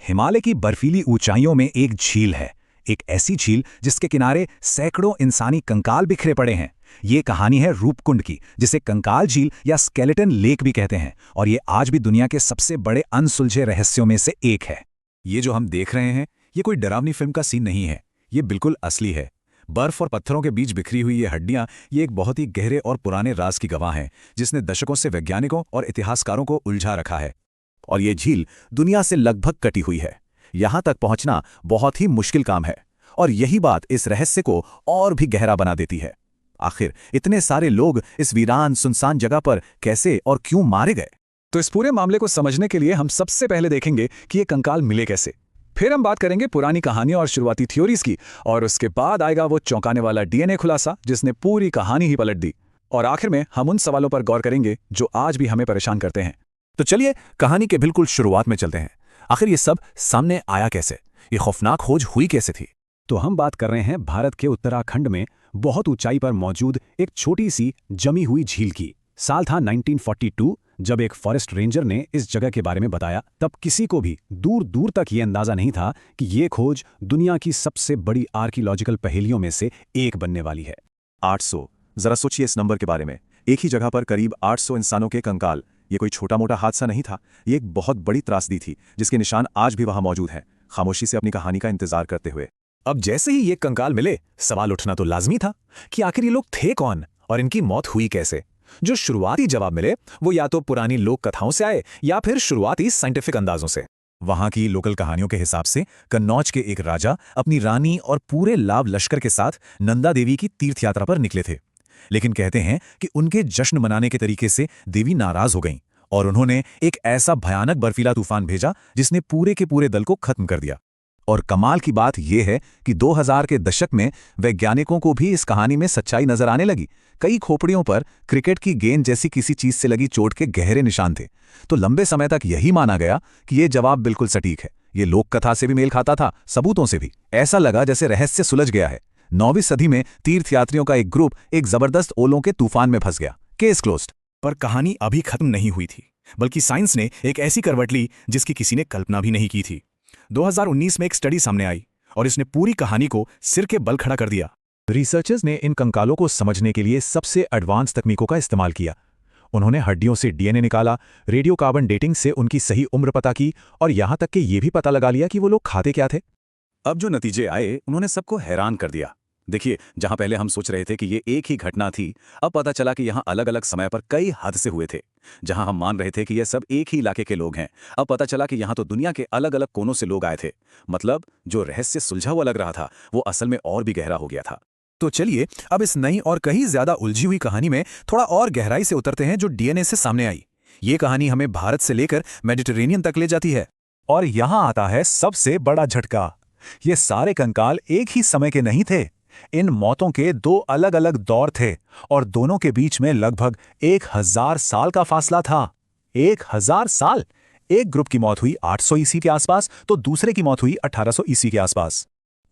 हिमालय की बर्फीली ऊंचाइयों में एक झील है। एक ऐसी झील जिसके किनारे सैकड़ों इंसानी कंकाल बिखरे पड़े हैं। ये कहानी है रूपकुंड की, जिसे कंकाल झील या स्केलेटन लेक भी कहते हैं, और ये आज भी दुनिया के सबसे बड़े अनसुलझे रहस्यों में से एक है। ये जो हम देख रहे हैं, ये कोई डरावनी फिल्म का सीन नहीं है। ये बिल्कुल असली है। बर्फ और पत्थरों के बीच बिखरी हुई ये हड्डियां, ये एक बहुत ही गहरे और पुराने राज की गवाह हैं, जिसने दशकों से वैज्ञानिकों और इतिहासकारों को उलझा रखा है। और ये झील दुनिया से लगभग कटी हुई है। यहां तक पहुंचना बहुत ही मुश्किल काम है, और यही बात इस रहस्य को और भी गहरा बना देती है। आखिर इतने सारे लोग इस वीरान सुनसान जगह पर कैसे और क्यों मारे गए? तो इस पूरे मामले को समझने के लिए हम सबसे पहले देखेंगे कि ये कंकाल मिले कैसे। फिर हम बात करेंगे पुरानी कहानियों और शुरुआती थ्योरीज की, और उसके बाद आएगा वो चौंकाने वाला डीएनए खुलासा जिसने पूरी कहानी ही पलट दी। और आखिर में हम उन सवालों पर गौर करेंगे जो आज भी हमें परेशान करते हैं। तो चलिए कहानी के बिल्कुल शुरुआत में चलते हैं। आखिर ये सब सामने आया कैसे? ये खौफनाक खोज हुई कैसे थी? तो हम बात कर रहे हैं भारत के उत्तराखंड में बहुत ऊंचाई पर मौजूद एक छोटी सी जमी हुई झील की। साल था 1942। जब एक फॉरेस्ट रेंजर ने इस जगह के बारे में बताया, तब किसी को भी दूर दूर तक ये अंदाजा नहीं था कि ये खोज दुनिया की सबसे बड़ी आर्कियोलॉजिकल पहेलियों में से एक बनने वाली है। 800। जरा सोचिए इस नंबर के बारे में। एक ही जगह पर करीब 800 इंसानों के कंकाल। ये कोई छोटा मोटा हादसा नहीं था, ये एक बहुत बड़ी त्रासदी थी, जिसके निशान आज भी वहां मौजूद हैं, खामोशी से अपनी कहानी का इंतजार करते हुए। अब जैसे ही ये कंकाल मिले, सवाल उठना तो लाजमी था कि आखिर ये लोग थे कौन और इनकी मौत हुई कैसे। जो शुरुआती जवाब मिले वो या तो पुरानी लोक कथाओं से आए या फिर शुरुआती साइंटिफिक अंदाजों से। वहां की लोकल कहानियों के हिसाब से कन्नौज के एक राजा अपनी रानी और पूरे लाव लश्कर के साथ नंदा देवी की तीर्थ यात्रा पर निकले थे। लेकिन कहते हैं कि उनके जश्न मनाने के तरीके से देवी नाराज हो गईं और उन्होंने एक ऐसा भयानक बर्फीला तूफान भेजा जिसने पूरे के पूरे दल को खत्म कर दिया। और कमाल की बात यह है कि 2000 के दशक में वैज्ञानिकों को भी इस कहानी में सच्चाई नजर आने लगी। कई खोपड़ियों पर क्रिकेट की गेंद जैसी किसी चीज से लगी चोट के गहरे निशान थे। तो लंबे समय तक यही माना गया कि यह जवाब बिल्कुल सटीक है। ये लोक कथा से भी मेल खाता था, सबूतों से भी। ऐसा लगा जैसे रहस्य सुलझ गया है। 9वीं सदी में तीर्थयात्रियों का एक ग्रुप एक जबरदस्त ओलों के तूफान में फंस गया। Case closed. पर कहानी अभी खत्म नहीं हुई थी, बल्कि साइंस ने एक ऐसी करवट ली जिसकी किसी ने कल्पना भी नहीं की थी। 2019 में एक स्टडी सामने आई और इसने पूरी कहानी को सिर के बल खड़ा कर दिया। रिसर्चर्स ने इन कंकालों को समझने के लिए सबसे एडवांस तकनीकों का इस्तेमाल किया। उन्होंने हड्डियों से डीएनए निकाला, रेडियो कार्बन डेटिंग से उनकी सही उम्र पता की, और यहां तक कि ये भी पता लगा लिया कि वो लोग खाते क्या थे। अब जो नतीजे आए उन्होंने सबको हैरान कर दिया। देखिए, जहां पहले हम सोच रहे थे कि ये एक ही घटना थी, अब पता चला कि यहां अलग अलग समय पर कई हादसे हुए थे। जहां हम मान रहे थे कि ये सब एक ही इलाके के लोग हैं, अब पता चला कि यहां तो दुनिया के अलग अलग कोनों से लोग आए थे। मतलब जो रहस्य सुलझा हुआ लग रहा था वो असल में और भी गहरा हो गया था। तो चलिए अब इस नई और कहीं ज्यादा उलझी हुई कहानी में थोड़ा और गहराई से उतरते हैं, जो डीएनए से सामने आई। ये कहानी हमें भारत से लेकर मेडिटेरेनियन तक ले जाती है। और यहां आता है सबसे बड़ा झटका। ये सारे कंकाल एक ही समय के नहीं थे। इन मौतों के दो अलग अलग दौर थे, और दोनों के बीच में लगभग 1000 साल का फासला था। 1000 साल! एक ग्रुप की मौत हुई 800 ईसी के आसपास, तो दूसरे की मौत हुई 1800 ईसी के आसपास।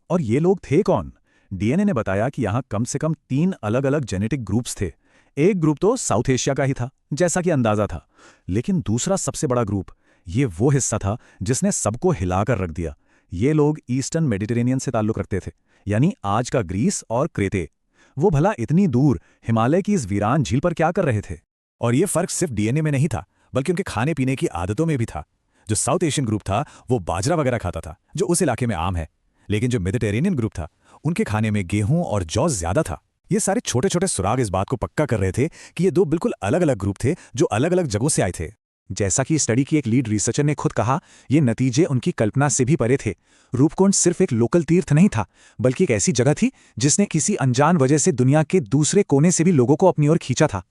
और ये लोग थे कौन? डीएनए ने बताया कि यहां कम से कम 3 अलग अलग जेनेटिक ग्रुप्स थे। एक ग्रुप तो साउथ एशिया का ही था, जैसा कि अंदाजा था। लेकिन दूसरा सबसे बड़ा ग्रुप, ये वो हिस्सा था जिसने सबको हिलाकर रख दिया। ये लोग ईस्टर्न मेडिटेरेनियन से ताल्लुक रखते थे, यानी आज का ग्रीस और क्रेते। वो भला इतनी दूर हिमालय की इस वीरान झील पर क्या कर रहे थे? और ये फर्क सिर्फ डीएनए में नहीं था, बल्कि उनके खाने पीने की आदतों में भी था। जो साउथ एशियन ग्रुप था वो बाजरा वगैरह खाता था, जो उस इलाके में आम है। लेकिन जो मेडिटेरेनियन ग्रुप था, उनके खाने में गेहूं और जौ ज्यादा था। ये सारे छोटे छोटे सुराग इस बात को पक्का कर रहे थे कि ये दो बिल्कुल अलग अलग ग्रुप थे जो अलग अलग जगहों से आए थे। जैसा कि स्टडी की एक लीड रिसर्चर ने खुद कहा, ये नतीजे उनकी कल्पना से भी परे थे। रूपकुंड सिर्फ एक लोकल तीर्थ नहीं था, बल्कि एक ऐसी जगह थी जिसने किसी अनजान वजह से दुनिया के दूसरे कोने से भी लोगों को अपनी ओर खींचा था।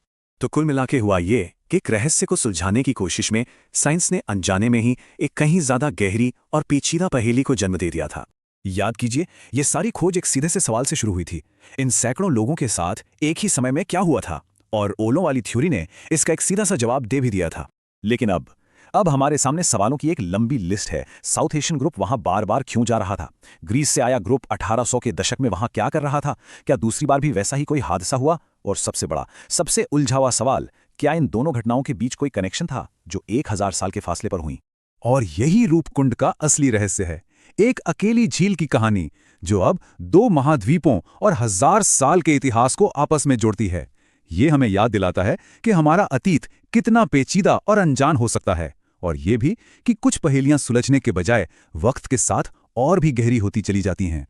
तो कुल मिलाके हुआ ये कि एक रहस्य को सुलझाने की कोशिश में साइंस ने अनजाने में ही एक कहीं ज्यादा गहरी और पेचीदा पहेली को जन्म दे दिया था। याद कीजिए, ये सारी खोज एक सीधे से सवाल से शुरू हुई थी। इन सैकड़ों लोगों के साथ एक ही समय में क्या हुआ था? और ओलों वाली थ्योरी ने इसका एक सीधा सा जवाब दे भी दिया था। लेकिन अब हमारे सामने सवालों की एक लंबी लिस्ट है। साउथ एशियन ग्रुप वहां बार बार क्यों जा रहा था? ग्रीस से आया ग्रुप 1800 के दशक में वहां क्या कर रहा था? क्या दूसरी बार भी वैसा ही कोई हादसा हुआ? और सबसे बड़ा, सबसे उलझा हुआ सवाल, क्या इन दोनों घटनाओं के बीच कोई कनेक्शन था जो 1000 साल के फासले पर हुई? और यही रूपकुंड का असली रहस्य है, एक अकेली झील की कहानी जो अब 2 महाद्वीपों और 1000 साल के इतिहास को आपस में जोड़ती है। ये हमें याद दिलाता है कि हमारा अतीत कितना पेचीदा और अनजान हो सकता है, और ये भी कि कुछ पहेलियां सुलझने के बजाय वक्त के साथ और भी गहरी होती चली जाती हैं।